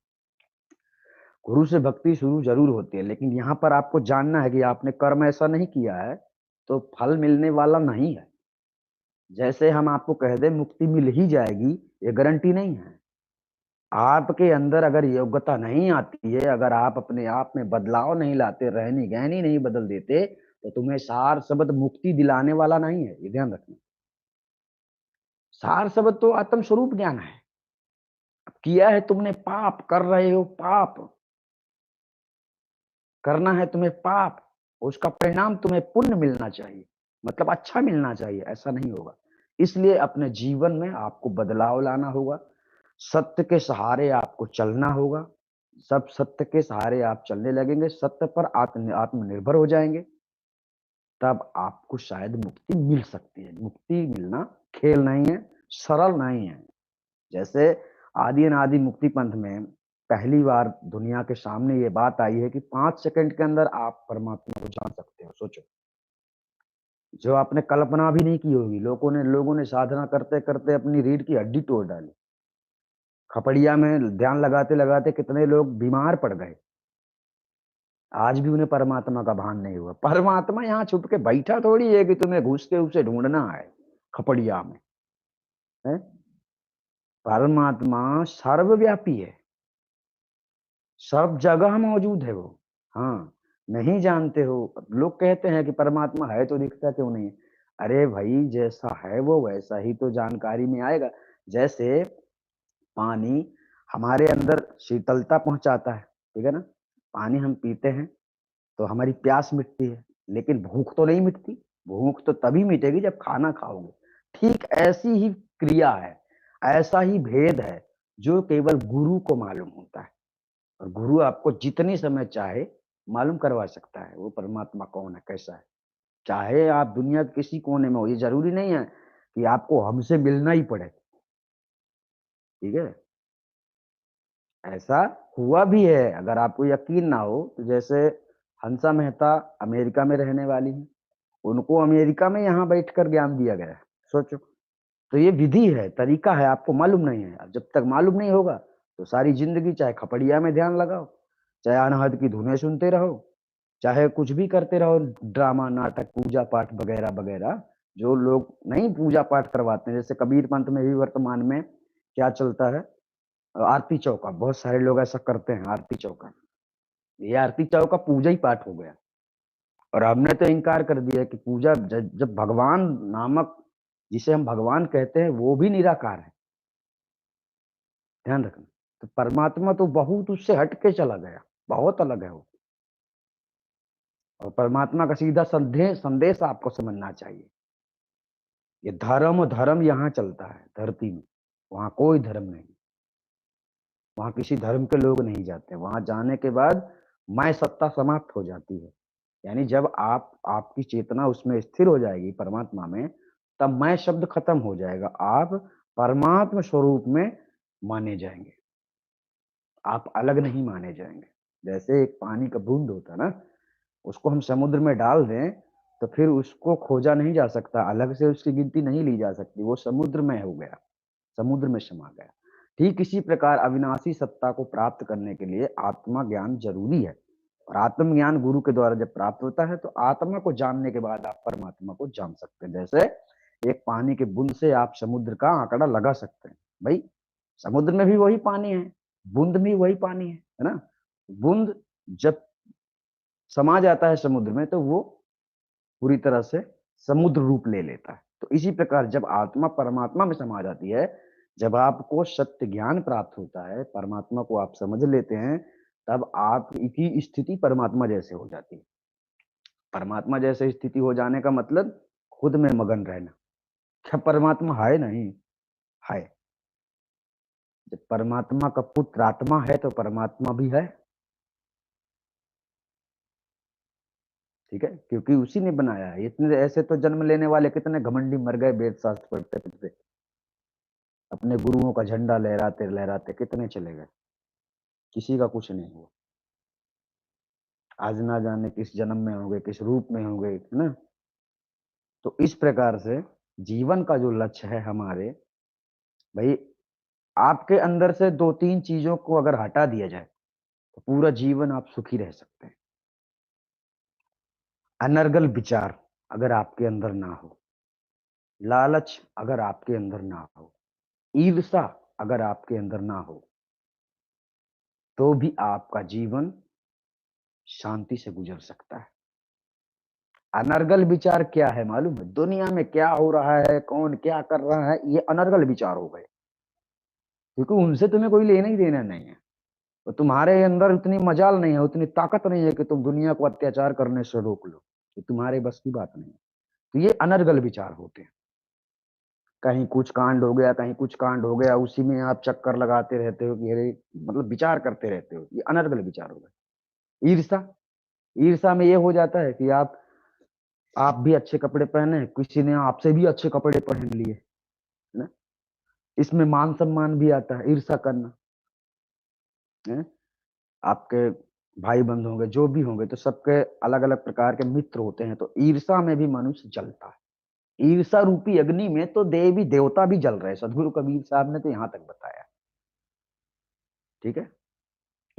गुरु से भक्ति शुरू ज़रूर होती है, लेकिन यहाँ पर आपको जानना है कि आपने कर्म ऐसा नहीं किया है, तो फल मिलने वाला नहीं है। जैसे हम आपको कह दें मुक्ति मिल ही जाएगी, ये गारंटी नहीं है। आपके अंदर अगर योग्यता नहीं आती है, अगर आप अपने आप में बदलाव नहीं लाते, रहनी-गहनी नहीं बदल देते, तो तुम्हें सार शब्द मुक्ति दिलाने वाला नहीं है, ये ध्यान रखना। सार शब्द तो आत्म स्वरूप ज्ञान है। किया है तुमने पाप, कर रहे हो पाप, करना है तुम्हें पाप, उसका परिणाम तुम्हें पुण्य मिलना चाहिए, मतलब अच्छा मिलना चाहिए, ऐसा नहीं होगा। इसलिए अपने जीवन में आपको बदलाव लाना होगा, सत्य के सहारे आपको चलना होगा, सब सत्य के सहारे आप चलने लगेंगे, सत्य पर आत्मनिर्भर हो जाएँगे, तब आपको शायद मुक्ति मिल सकती है। मुक्ति मिलना खेल नहीं है, सरल नहीं है। जैसे आदि अनादि मुक्ति पंथ में पहली बार दुनिया के सामने ये बात आई है कि 5 सेकंड के अंदर आप परमात्मा को जान सकते हो, सोचो। जो आपने कल्पना भी नहीं की होगी, लोगों ने साधना करते-करते अपनी रीढ़ की हड्डी तोड़ डाली। खपड़िया में ध्यान लगाते-लगाते कितने लोग बीमार पड़ गए। आज भी उन्हें परमात्मा का भान नहीं हुआ। परमात्मा यहाँ छुप के बैठा थोड़ी है कि तुम्हें घुस के उसे ढूँढना है, खपड़िया में, हैं? परमात्मा सर्वव्यापी है। सब जगह मौजूद है वो। हाँ, नहीं जानते हो, लोग कहते हैं कि परमात्मा है तो दिखता क्यों नहीं है? अरे भई जैसा है वो वैसा ही तो जानकारी में आएगा। जैसे पानी हमारे अंदर शीतलता पहुँचाता है, ठीक है ना? पानी हम पीते हैं तो हमारी प्यास मिटती है, लेकिन भूख तो नहीं मिटती। भूख तो तभी मिटेगी जब खाना खाओगे। ठीक ऐसी ही क्रिया है, ऐसा ही भेद है जो केवल गुरु को मालूम होता है। और गुरु आपको जितनी समय चाहे मालूम करवा सकता है वो परमात्मा कौन है, कैसा है। चाहे आप दुनिया के किसी कोने में हो, ये जरूरी नहीं है कि आपको हमसे मिलना ही पड़े। ठीक है, ऐसा हुआ भी है। अगर आपको यकीन ना हो तो जैसे हंसा मेहता अमेरिका में रहने वाली है, उनको अमेरिका में यहाँ बैठकर ज्ञान दिया गया है। सोचो, तो ये विधि है, तरीका है, आपको मालूम नहीं है। अब जब तक मालूम नहीं होगा तो सारी जिंदगी चाहे खपड़िया में ध्यान लगाओ, चाहे अनहद की धुनें सुनते रहो, चाहे कुछ भी करते रहो, ड्रामा नाटक पूजा पाठ वगैरह वगैरह। जो लोग नहीं पूजा पाठ करवाते हैं, जैसे कबीर पंथ में भी वर्तमान में क्या चलता है, आरती चौका। बहुत सारे लोग ऐसा करते हैं, आरती चौका। ये आरती चौका पूजा ही पाठ हो गया। और हमने तो इनकार कर दिया कि पूजा जब भगवान नामक, जिसे हम भगवान कहते हैं, वो भी निराकार है। ध्यान रखना। तो परमात्मा तो बहुत उससे हट के चला गया, बहुत अलग है वो। और परमात्मा का सीधा संदेश संदेश आपको समझना चाहिए। ये धर्म धर्म यहाँ चलता है धरती में, वहां कोई धर्म नहीं। वहां किसी धर्म के लोग नहीं जाते। वहां जाने के बाद मैं सत्ता समाप्त हो जाती है। यानी जब आपकी चेतना उसमें स्थिर हो जाएगी परमात्मा में, तब मैं शब्द खत्म हो जाएगा। आप परमात्मा स्वरूप में माने जाएंगे, आप अलग नहीं माने जाएंगे। जैसे एक पानी का बूंद होता है ना, उसको हम समुद्र में डाल दें तो फिर उसको खोजा नहीं जा सकता, अलग से उसकी गिनती नहीं ली जा सकती, वो समुद्र में हो गया, समुद्र में समा गया। ठीक इसी प्रकार अविनाशी सत्ता को प्राप्त करने के लिए आत्मा ज्ञान जरूरी है। और आत्मज्ञान गुरु के द्वारा जब प्राप्त होता है तो आत्मा को जानने के बाद आप परमात्मा को जान सकते हैं। जैसे एक पानी के बूंद से आप समुद्र का आंकड़ा लगा सकते हैं। भाई, समुद्र में भी वही पानी है, बूंद में वही पानी है ना। बूंद जब समा जाता है समुद्र में तो वो पूरी तरह से समुद्र रूप ले लेता है। तो इसी प्रकार जब आत्मा परमात्मा में समा जाती है, जब आपको सत्य ज्ञान प्राप्त होता है, परमात्मा को आप समझ लेते हैं, तब आपकी स्थिति परमात्मा जैसे हो जाती है। परमात्मा जैसे स्थिति हो जाने का मतलब खुद में मगन रहना। क्या परमात्मा है? नहीं है। जब परमात्मा का पुत्र आत्मा है तो परमात्मा भी है। ठीक है, क्योंकि उसी ने बनाया है। इतने ऐसे तो जन्म लेने वाले कितने घमंडी मर गए वेद शास्त्र पढ़ते पढ़ते, अपने गुरुओं का झंडा लहराते लहराते कितने चले गए, किसी का कुछ नहीं हुआ। आज ना जाने किस जन्म में होंगे, किस रूप में होंगे, है ना। तो इस प्रकार से जीवन का जो लक्ष्य है हमारे, भाई, आपके अंदर से दो तीन चीजों को अगर हटा दिया जाए तो पूरा जीवन आप सुखी रह सकते हैं। अनर्गल विचार अगर आपके अंदर ना हो, लालच अगर आपके अंदर ना हो, ईर्ष्या अगर आपके अंदर ना हो, तो भी आपका जीवन शांति से गुजर सकता है। अनर्गल विचार क्या है मालूम है? दुनिया में क्या हो रहा है, कौन क्या कर रहा है, ये अनर्गल विचार हो गए। क्योंकि उनसे तुम्हें कोई लेना ही देना नहीं है। तो तुम्हारे अंदर उतनी मजाल नहीं है, उतनी ताकत नहीं है कि तुम दुनिया को अत्याचार करने से रोक लो। ये तुम्हारे बस की बात नहीं है। तो ये अनर्गल विचार होते हैं। कहीं कुछ कांड हो गया, कहीं कुछ कांड हो गया, उसी में आप चक्कर लगाते रहते हो कि अरे, मतलब विचार करते रहते हो। ये अनर्गल विचार हो गए। ईर्षा, ईर्षा में ये हो जाता है कि आप भी अच्छे कपड़े पहने, किसी ने आपसे भी अच्छे कपड़े पहन लिए, है ना। इसमें मान सम्मान भी आता है, ईर्षा करना है। आपके भाई बंधु होंगे, जो भी होंगे, तो सबके अलग अलग प्रकार के मित्र होते हैं। तो ईर्षा में भी मनुष्य जलता है। ईर्षा रूपी अग्नि में तो देवी देवता भी जल रहे हैं। सदगुरु कबीर साहब ने तो यहां तक बताया। ठीक है,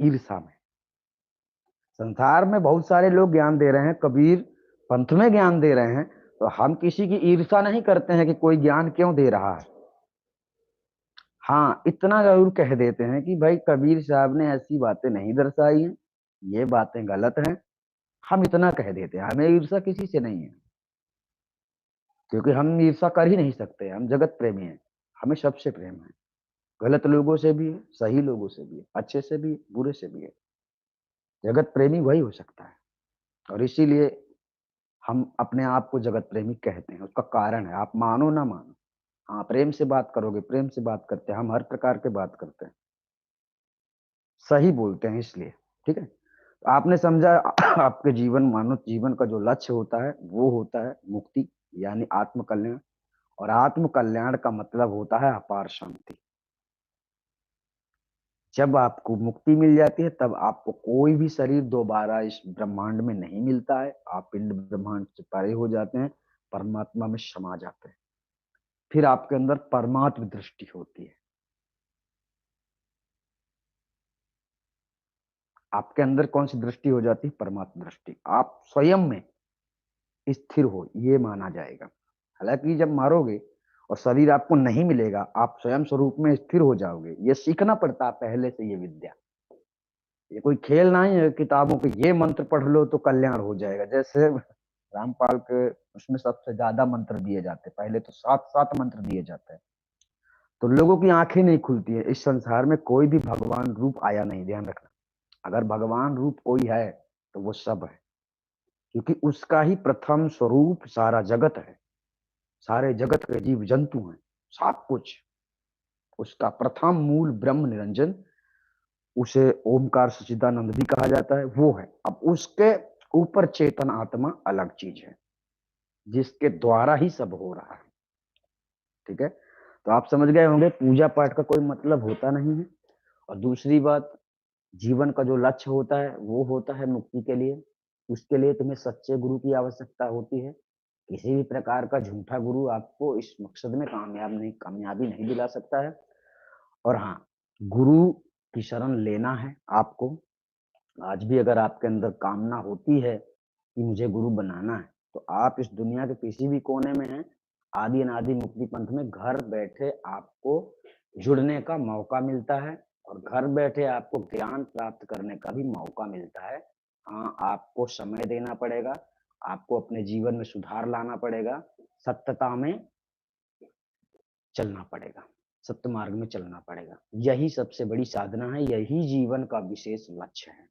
ईर्षा में संसार में बहुत सारे लोग ज्ञान दे रहे हैं, कबीर पंथ में ज्ञान दे रहे हैं, तो हम किसी की ईर्षा नहीं करते हैं कि कोई ज्ञान क्यों दे रहा है। हाँ, इतना जरूर कह देते हैं कि भाई कबीर साहब ने ऐसी बातें नहीं दर्शाई हैं, ये बातें गलत हैं। हम इतना कह देते हैं, हमें ईर्षा किसी से नहीं है। क्योंकि हम ईर्षा कर ही नहीं सकते, हम जगत प्रेमी हैं। हमें सबसे प्रेम है, गलत लोगों से भी है, सही लोगों से भी है, अच्छे से भी है, बुरे से भी है। जगत प्रेमी वही हो सकता है। और इसीलिए हम अपने आप को जगत प्रेमी कहते हैं, उसका कारण है, आप मानो ना मानो। हाँ, प्रेम से बात करोगे, प्रेम से बात करते हैं, हम हर प्रकार के बात करते हैं, सही बोलते हैं इसलिए, ठीक है? तो आपने समझा आपके जीवन मानव जीवन का जो लक्ष्य होता है, वो होता है मुक्ति यानी आत्म कल्याण और आत्म कल्याण का मतलब होता है अपार शांति। जब आपको मुक्ति मिल जाती है, तब आपको कोई भी शरीर दोबारा इस ब्रह्मांड में नहीं मिलता है। आप पिंड ब्रह्मांड से परे हो जाते हैं, परमात्मा में समा जाते हैं। फिर आपके अंदर परमात्म दृष्टि होती है। आपके अंदर कौन सी दृष्टि हो जाती है? परमात्म दृष्टि। आप स्वयं में स्थिर हो, ये माना जाएगा। हालांकि जब मारोगे और शरीर आपको नहीं मिलेगा, आप स्वयं स्वरूप में स्थिर हो जाओगे। ये सीखना पड़ता है पहले से, ये विद्या। ये कोई खेल नहीं है किताबों के, ये मंत्र पढ़ लो तो कल्याण हो जाएगा। जैसे रामपाल के उसमें सबसे ज्यादा मंत्र दिए जाते हैं, पहले तो 7 मंत्र दिए जाते हैं, तो लोगों की आंखें नहीं खुलती है। इस संसार में कोई भी भगवान रूप आया नहीं, ध्यान रखना। अगर भगवान रूप कोई है तो वो सब है, क्योंकि उसका ही प्रथम स्वरूप सारा जगत है। सारे जगत के जीव जंतु हैं, सब कुछ उसका प्रथम मूल ब्रह्म निरंजन, उसे ओमकार सच्चिदानंद भी कहा जाता है, वो है। अब उसके ऊपर चेतन आत्मा अलग चीज है, जिसके द्वारा ही सब हो रहा है, ठीक है? तो आप समझ गए होंगे पूजा पाठ का कोई मतलब होता नहीं है। और दूसरी बात, जीवन का जो लक्ष्य होता है वो होता है मुक्ति के लिए। उसके लिए तुम्हें सच्चे गुरु की आवश्यकता होती है। किसी भी प्रकार का झूठा गुरु आपको इस मकसद में कामयाबी नहीं दिला सकता है। और हाँ, गुरु की शरण लेना है आपको। आज भी अगर आपके अंदर कामना होती है कि मुझे गुरु बनाना है, तो आप इस दुनिया के किसी भी कोने में हैं, आदि अनादि मुक्ति पंथ में घर बैठे आपको जुड़ने का मौका मिलता है और घर बैठे आपको ज्ञान प्राप्त करने का भी मौका मिलता है। हाँ, आपको समय देना पड़ेगा, आपको अपने जीवन में सुधार लाना पड़ेगा, सत्यता में चलना पड़ेगा, सत्य मार्ग में चलना पड़ेगा। यही सबसे बड़ी साधना है, यही जीवन का विशेष लक्ष्य है।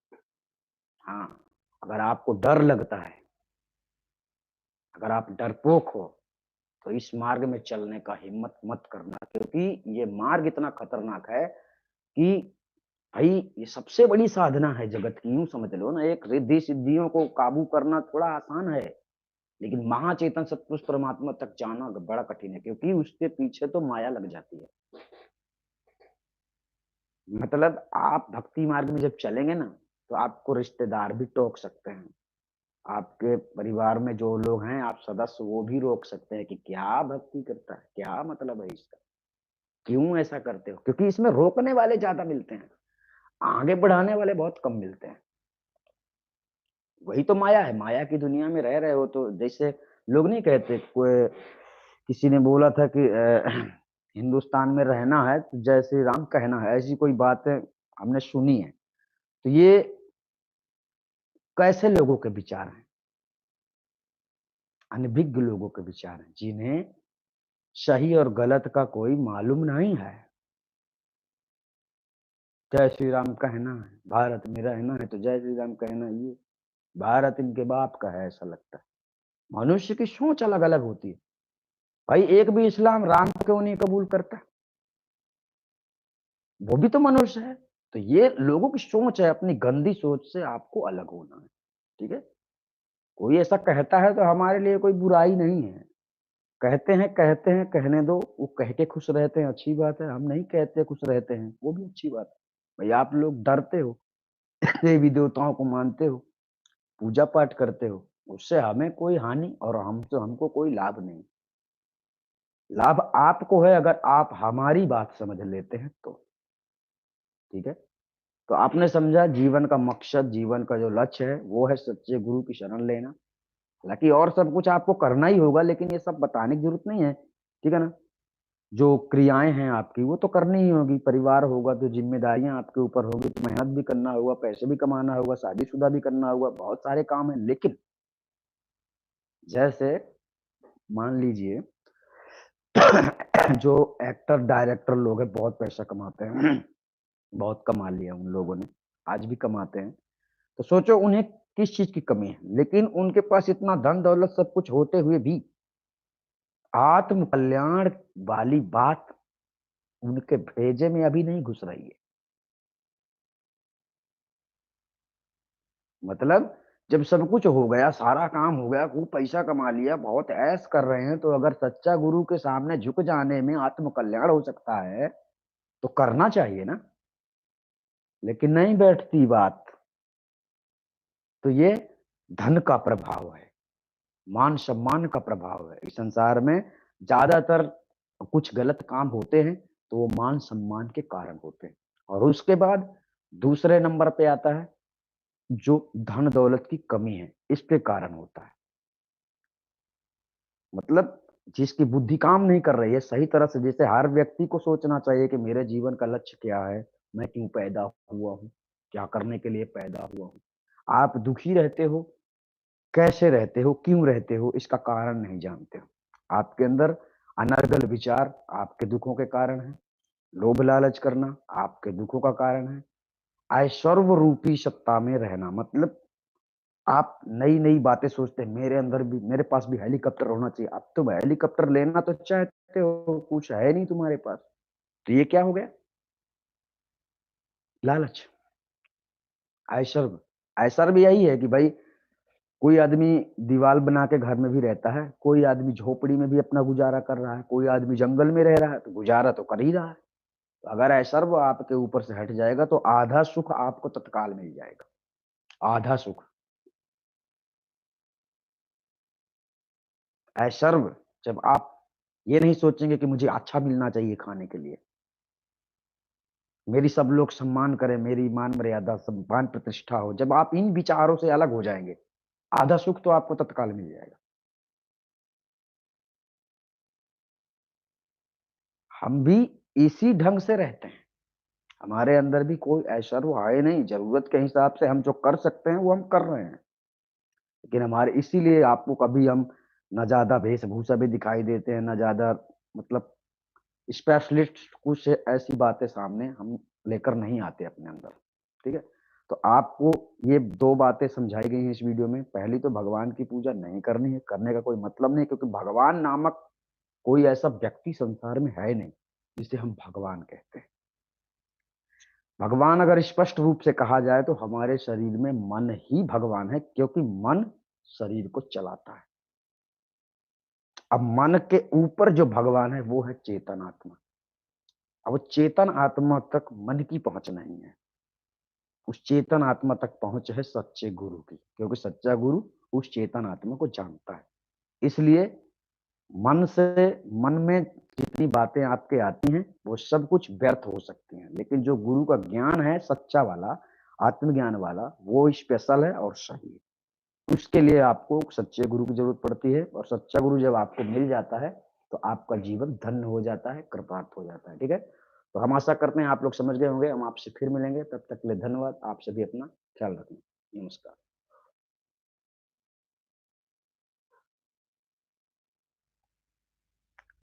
हाँ, अगर आपको डर लगता है, अगर आप डरपोक हो, तो इस मार्ग में चलने का हिम्मत मत करना, क्योंकि ये मार्ग इतना खतरनाक है कि भाई ये सबसे बड़ी साधना है जगत की। यूं समझ लो ना, एक रिद्धि सिद्धियों को काबू करना थोड़ा आसान है, लेकिन महाचेतन सत्पुरुष परमात्मा तक जाना बड़ा कठिन है, क्योंकि उसके पीछे तो माया लग जाती है। मतलब आप भक्ति मार्ग में जब चलेंगे ना, तो आपको रिश्तेदार भी टोक सकते हैं, आपके परिवार में जो लोग हैं, आप सदस्य, वो भी रोक सकते हैं कि क्या भक्ति करता है, क्या मतलब है इसका, क्यों ऐसा करते हो? क्योंकि इसमें रोकने वाले ज्यादा मिलते हैं, आगे बढ़ाने वाले बहुत कम मिलते हैं। वही तो माया है, माया की दुनिया में रह रहे हो तो जैसे लोग नहीं कहते, कोई किसी ने बोला था कि हिंदुस्तान में रहना है तो जय श्री राम कहना है, ऐसी कोई बातें हमने सुनी है। तो ये कैसे लोगों के विचार हैं? अनभिज्ञ लोगों के विचार हैं, जिन्हें सही और गलत का कोई मालूम नहीं है। जय श्री राम कहना है, भारत में रहना है तो जय श्री राम कहना है, ये भारत इनके बाप का है, ऐसा लगता है। मनुष्य की सोच अलग अलग होती है। भाई एक भी इस्लाम राम को क्यों नहीं कबूल करता? वो भी तो मनुष्य है। तो ये लोगों की सोच है, अपनी गंदी सोच से आपको अलग होना है, ठीक है? कोई ऐसा कहता है तो हमारे लिए कोई बुराई नहीं है। कहते हैं, कहने दो, वो कह के खुश रहते हैं, अच्छी बात है। हम नहीं कहते खुश रहते हैं, वो भी अच्छी बात है। भाई आप लोग डरते हो, देवी देवताओं को मानते हो, पूजा पाठ करते हो, उससे हमें कोई हानि और हमसे हमको कोई लाभ नहीं। लाभ आपको है अगर आप हमारी बात समझ लेते हैं तो, ठीक है? तो आपने समझा जीवन का मकसद, जीवन का जो लक्ष्य है वो है सच्चे गुरु की शरण लेना। हालांकि और सब कुछ आपको करना ही होगा, लेकिन ये सब बताने की जरूरत नहीं है, ठीक है ना? जो क्रियाएं हैं आपकी वो तो करनी ही होगी। परिवार होगा तो जिम्मेदारियां आपके ऊपर होगी, तो मेहनत भी करना होगा, पैसे भी कमाना होगा, शादीशुदा भी करना होगा, बहुत सारे काम है। लेकिन जैसे मान लीजिए जो एक्टर डायरेक्टर लोग हैं, बहुत पैसा कमाते हैं बहुत कमा लिया उन लोगों ने, आज भी कमाते हैं। तो सोचो उन्हें किस चीज की कमी है, लेकिन उनके पास इतना धन दौलत सब कुछ होते हुए भी आत्म कल्याण वाली बात उनके भेजे में अभी नहीं घुस रही है। मतलब जब सब कुछ हो गया, सारा काम हो गया, खूब पैसा कमा लिया, बहुत ऐश कर रहे हैं, तो अगर सच्चा गुरु के सामने झुक जाने में आत्म कल्याण हो सकता है तो करना चाहिए ना। लेकिन नहीं बैठती बात। तो ये धन का प्रभाव है, मान सम्मान का प्रभाव है। इस संसार में ज्यादातर कुछ गलत काम होते हैं तो वो मान सम्मान के कारण होते हैं, और उसके बाद दूसरे नंबर पे आता है जो धन दौलत की कमी है, इसके कारण होता है। मतलब जिसकी बुद्धि काम नहीं कर रही है सही तरह से, जैसे हर व्यक्ति को सोचना चाहिए कि मेरे जीवन का लक्ष्य क्या है, मैं क्यों पैदा हुआ हूँ, क्या करने के लिए पैदा हुआ हूँ। आप दुखी रहते हो, कैसे रहते हो, क्यों रहते हो, इसका कारण नहीं जानते हो। आपके अंदर अनर्गल विचार आपके दुखों के कारण है। लोभ लालच करना आपके दुखों का कारण है। ऐश्वर्य रूपी सत्ता में रहना मतलब आप नई नई बातें सोचते हैं, मेरे अंदर भी, मेरे पास भी हेलीकॉप्टर होना चाहिए। अब तुम हेलीकॉप्टर लेना तो चाहते हो, कुछ है नहीं तुम्हारे पास, तो ये क्या हो गया? लालच। ऐश्वर्य, ऐश्वर्य भी यही है कि भाई कोई आदमी दीवार बना के घर में भी रहता है, कोई आदमी झोपड़ी में भी अपना गुजारा कर रहा है, कोई आदमी जंगल में रह रहा है, तो गुजारा तो कर ही रहा है। तो अगर ऐश्वर्य आपके ऊपर से हट जाएगा तो आधा सुख आपको तत्काल मिल जाएगा, आधा सुख। ऐश्वर्य, जब आप ये नहीं सोचेंगे कि मुझे अच्छा मिलना चाहिए खाने के लिए, मेरी सब लोग सम्मान करें, मेरी मान मर्यादा सम्मान प्रतिष्ठा हो, जब आप इन विचारों से अलग हो जाएंगे, आधा सुख तो आपको तत्काल मिल जाएगा। हम भी इसी ढंग से रहते हैं, हमारे अंदर भी कोई ऐश्वर्य है नहीं। जरूरत के हिसाब से हम जो कर सकते हैं वो हम कर रहे हैं, लेकिन हमारे इसीलिए आपको कभी हम न ज्यादा वेशभूषा भी दिखाई देते हैं, न ज्यादा मतलब स्पेशलिस्ट कुछ ऐसी बातें सामने हम लेकर नहीं आते अपने अंदर। ठीक है, तो आपको ये दो बातें समझाई गई हैं इस वीडियो में। पहली तो भगवान की पूजा नहीं करनी है, करने का कोई मतलब नहीं, क्योंकि भगवान नामक कोई ऐसा व्यक्ति संसार में है नहीं जिसे हम भगवान कहते हैं। भगवान अगर स्पष्ट रूप से कहा जाए तो हमारे शरीर में मन ही भगवान है, क्योंकि मन शरीर को चलाता है। अब मन के ऊपर जो भगवान है वो है चेतन आत्मा। अब चेतन आत्मा तक मन की पहुंच नहीं है, उस चेतन आत्मा तक पहुंच है सच्चे गुरु की, क्योंकि सच्चा गुरु उस चेतन आत्मा को जानता है। इसलिए मन से, मन में जितनी बातें आपके आती हैं वो सब कुछ व्यर्थ हो सकती हैं, लेकिन जो गुरु का ज्ञान है सच्चा वाला, आत्मज्ञान वाला, वो स्पेशल है और सही है। उसके लिए आपको सच्चे गुरु की जरूरत पड़ती है, और सच्चा गुरु जब आपको मिल जाता है तो आपका जीवन धन्य हो जाता है, कृतार्थ हो जाता है। ठीक है, तो हम आशा करते हैं आप लोग समझ गए होंगे। हम आपसे फिर मिलेंगे, तब तक के लिए धन्यवाद। आप सभी अपना ख्याल रखें। नमस्कार।